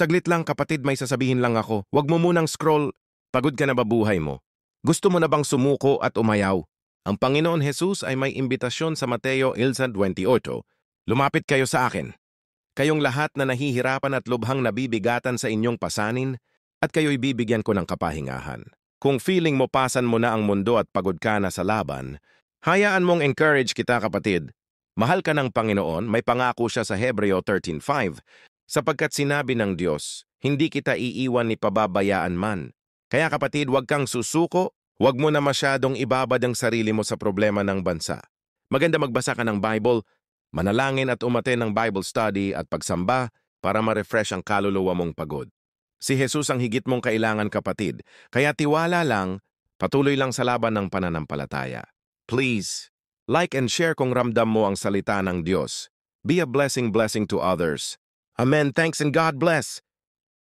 Saglit lang kapatid, may sasabihin lang ako. Huwag mo munang scroll. Pagod ka na ba buhay mo? Gusto mo na bang sumuko at umayaw? Ang Panginoon Jesus ay may imbitasyon sa Mateo 11:28. Lumapit kayo sa akin. Kayong lahat na nahihirapan at lubhang nabibigatan sa inyong pasanin, at kayo'y bibigyan ko ng kapahingahan. Kung feeling mo pasan mo na ang mundo at pagod ka na sa laban, hayaan mong encourage kita kapatid. Mahal ka ng Panginoon, may pangako siya sa Hebreo 13:5, sapagkat sinabi ng Diyos, hindi kita iiwan ni pababayaan man. Kaya kapatid, huwag kang susuko, huwag mo na masyadong ibabad ang sarili mo sa problema ng bansa. Maganda magbasa ka ng Bible, manalangin at umattend ng Bible study at pagsamba para ma-refresh ang kaluluwa mong pagod. Si Jesus ang higit mong kailangan kapatid, kaya tiwala lang, patuloy lang sa laban ng pananampalataya. Please, like and share kung ramdam mo ang salita ng Diyos. Be a blessing to others. Amen. Thanks and God bless.